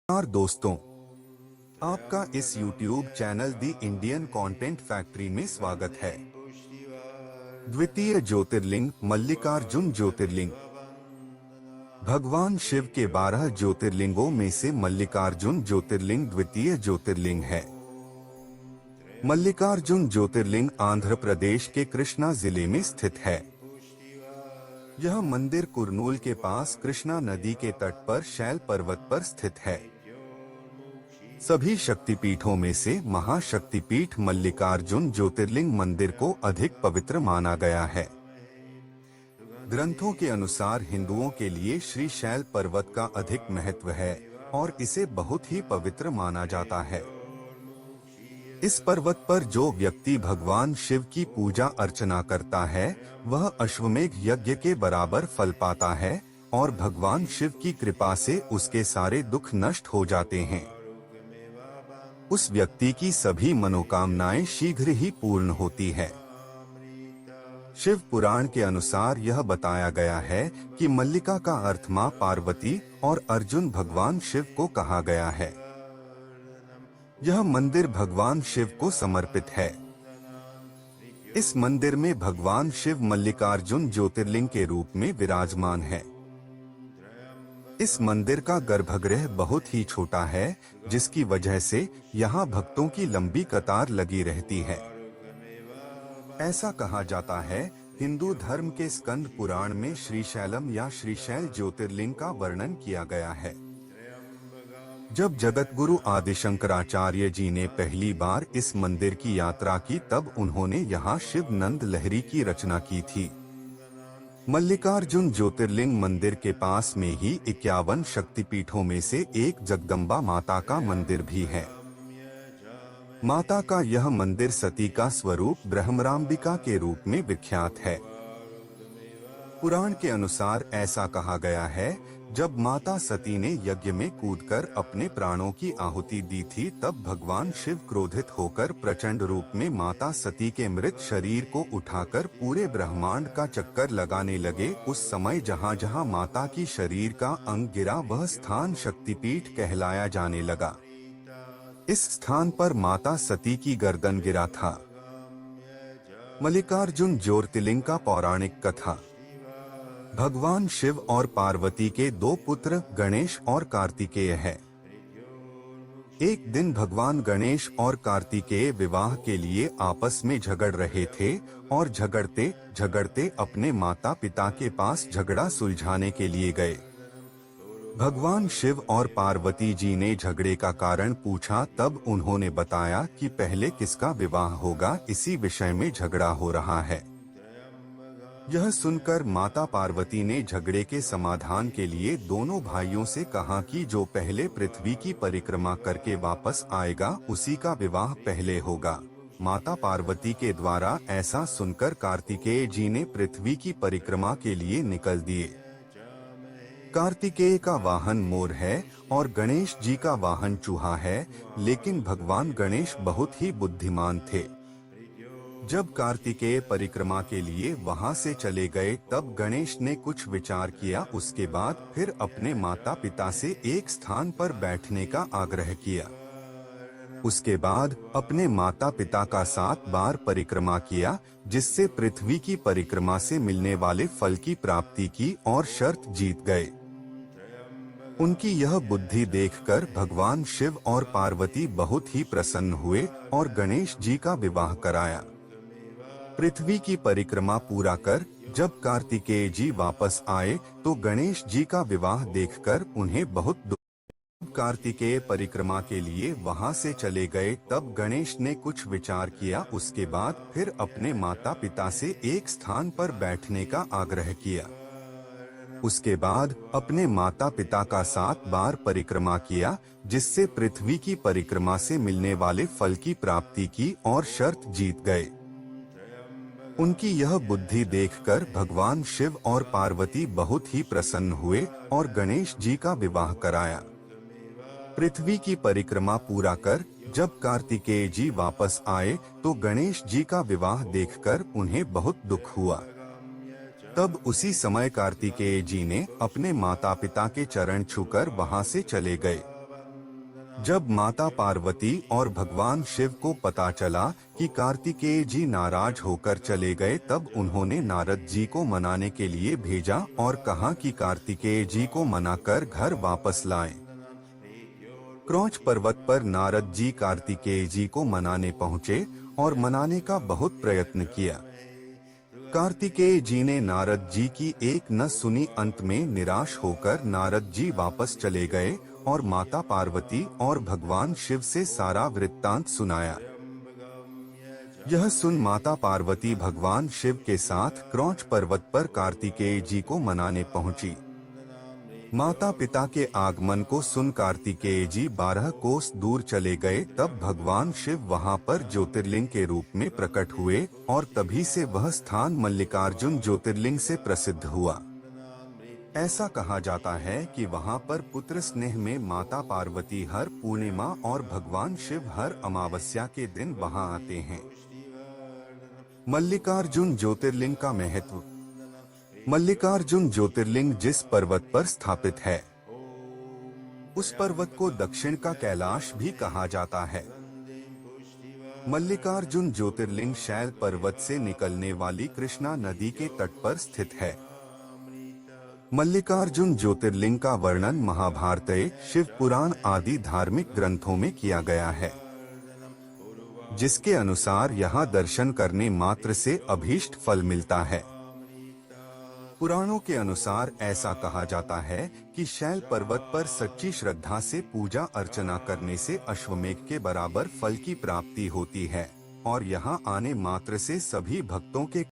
नमस्कार दोस्तों, आपका इस YouTube चैनल दी इंडियन कंटेंट फैक्ट्री में स्वागत है। द्वितीय ज्योतिर्लिंग मल्लिकार्जुन ज्योतिर्लिंग। भगवान शिव के 12 ज्योतिर्लिंगों में से मल्लिकार्जुन ज्योतिर्लिंग द्वितीय ज्योतिर्लिंग है। मल्लिकार्जुन ज्योतिर्लिंग आंध्र प्रदेश के कृष्णा जिले में स्थित है। यह मंदिर कुरनूल के पास कृष्णा नदी के तट पर शैल पर्वत पर स्थित है। सभी शक्तिपीठों में से महाशक्तिपीठ मल्लिकार्जुन ज्योतिर्लिंग मंदिर को अधिक पवित्र माना गया है। ग्रंथों के अनुसार हिंदुओं के लिए श्री शैल पर्वत का अधिक महत्व है और इसे बहुत ही पवित्र माना जाता है। इस पर्वत पर जो व्यक्ति भगवान शिव की पूजा अर्चना करता है वह अश्वमेघ यज्ञ के बराबर फल पाता है और भगवान शिव की कृपा से उसके सारे दुख नष्ट हो जाते हैं। उस व्यक्ति की सभी मनोकामनाएं शीघ्र ही पूर्ण होती है। शिव पुराण के अनुसार यह बताया गया है कि मल्लिका का अर्थ मां पार्वती और अर्जुन भगवान शिव को कहा गया है। यह मंदिर भगवान शिव को समर्पित है। इस मंदिर में भगवान शिव मल्लिकार्जुन ज्योतिर्लिंग के रूप में विराजमान है। इस मंदिर का गर्भगृह बहुत ही छोटा है, जिसकी वजह से यहाँ भक्तों की लंबी कतार लगी रहती है। ऐसा कहा जाता है, हिंदू धर्म के स्कंद पुराण में श्रीशैलम या श्रीशैल ज्योतिर्लिंग का वर्णन किया गया है। जब जगतगुरु आदि शंकराचार्य जी ने पहली बार इस मंदिर की यात्रा की तब उन्होंने यहाँ शिव नंद लहरी की रचना की थी। मल्लिकार्जुन ज्योतिर्लिंग मंदिर के पास में ही 51 शक्तिपीठों में से एक जगदम्बा माता का मंदिर भी है। माता का यह मंदिर सती का स्वरूप ब्रह्मराम्बिका के रूप में विख्यात है। पुराण के अनुसार ऐसा कहा गया है, जब माता सती ने यज्ञ में कूदकर अपने प्राणों की आहुति दी थी तब भगवान शिव क्रोधित होकर प्रचंड रूप में माता सती के मृत शरीर को उठाकर पूरे ब्रह्मांड का चक्कर लगाने लगे। उस समय जहाँ जहाँ माता की शरीर का अंग गिरा वह स्थान शक्तिपीठ कहलाया जाने लगा। इस स्थान पर माता सती की गर्दन गिरा था। मल्लिकार्जुन ज्योतिर्लिंग का पौराणिक कथा। भगवान शिव और पार्वती के दो पुत्र गणेश और कार्तिकेय है। एक दिन भगवान गणेश और कार्तिकेय विवाह के लिए आपस में झगड़ रहे थे और झगड़ते झगड़ते अपने माता पिता के पास झगड़ा सुलझाने के लिए गए। भगवान शिव और पार्वती जी ने झगड़े का कारण पूछा तब उन्होंने बताया कि पहले किसका विवाह होगा, इसी विषय में झगड़ा हो रहा है। यह सुनकर माता पार्वती ने झगड़े के समाधान के लिए दोनों भाइयों से कहा कि जो पहले पृथ्वी की परिक्रमा करके वापस आएगा उसी का विवाह पहले होगा। माता पार्वती के द्वारा ऐसा सुनकर कार्तिकेय जी ने पृथ्वी की परिक्रमा के लिए निकल दिए। कार्तिकेय का वाहन मोर है और गणेश जी का वाहन चूहा है, लेकिन भगवान गणेश बहुत ही बुद्धिमान थे। जब कार्तिकेय परिक्रमा के लिए वहां से चले गए तब गणेश ने कुछ विचार किया। उसके बाद फिर अपने माता पिता से एक स्थान पर बैठने का आग्रह किया। उसके बाद अपने माता पिता का 7 बार परिक्रमा किया, जिससे पृथ्वी की परिक्रमा से मिलने वाले फल की प्राप्ति की और शर्त जीत गए। उनकी यह बुद्धि देखकर भगवान शिव और पार्वती बहुत ही प्रसन्न हुए और गणेश जी का विवाह कराया। पृथ्वी की परिक्रमा पूरा कर जब कार्तिकेय जी वापस आए तो गणेश जी का विवाह देखकर उन्हें बहुत दुख। कार्तिकेय परिक्रमा के लिए वहां से चले गए तब गणेश ने कुछ विचार किया। उसके बाद फिर अपने माता पिता से एक स्थान पर बैठने का आग्रह किया। उसके बाद अपने माता पिता का 7 बार परिक्रमा किया, जिससे पृथ्वी की परिक्रमा से मिलने वाले फल की प्राप्ति की और शर्त जीत गए। उनकी यह बुद्धि देखकर भगवान शिव और पार्वती बहुत ही प्रसन्न हुए और गणेश जी का विवाह कराया। पृथ्वी की परिक्रमा पूरा कर जब कार्तिकेय जी वापस आए तो गणेश जी का विवाह देखकर उन्हें बहुत दुख हुआ। तब उसी समय कार्तिकेय जी ने अपने माता पिता के चरण छूकर वहां से चले गए। जब माता पार्वती और भगवान शिव को पता चला कि कार्तिकेय जी नाराज होकर चले गए, तब उन्होंने नारद जी को मनाने के लिए भेजा और कहा कि कार्तिकेय जी को मनाकर घर वापस लाएं। क्रौंच पर्वत पर नारद जी कार्तिकेय जी को मनाने पहुंचे और मनाने का बहुत प्रयत्न किया। कार्तिकेय जी ने नारद जी की एक न सुनी। अंत में निराश होकर नारद जी वापस चले गए और माता पार्वती और भगवान शिव से सारा वृत्तांत सुनाया। यह सुन माता पार्वती भगवान शिव के साथ क्रौंच पर्वत पर कार्तिकेय जी को मनाने पहुंची। माता पिता के आगमन को सुन कार्तिकेय जी 12 कोस दूर चले गए। तब भगवान शिव वहां पर ज्योतिर्लिंग के रूप में प्रकट हुए और तभी से वह स्थान मल्लिकार्जुन ज्योतिर्लिंग से प्रसिद्ध हुआ। ऐसा कहा जाता है कि वहां पर पुत्र स्नेह में माता पार्वती हर पूर्णिमा और भगवान शिव हर अमावस्या के दिन वहां आते हैं। मल्लिकार्जुन ज्योतिर्लिंग का महत्व। मल्लिकार्जुन ज्योतिर्लिंग जिस पर्वत पर स्थापित है, उस पर्वत को दक्षिण का कैलाश भी कहा जाता है। मल्लिकार्जुन ज्योतिर्लिंग शैल पर्वत से निकलने वाली कृष्णा नदी के तट पर स्थित है। मल्लिकार्जुन ज्योतिर्लिंग का वर्णन महाभारत, शिव पुराण आदि धार्मिक ग्रंथों में किया गया है, जिसके अनुसार यहाँ दर्शन करने मात्र से अभीष्ट फल मिलता है। पुराणों के अनुसार ऐसा कहा जाता है कि शैल पर्वत पर सच्ची श्रद्धा से पूजा अर्चना करने से अश्वमेघ के बराबर फल की प्राप्ति होती है और यहाँ आने मात्र से सभी भक्तों के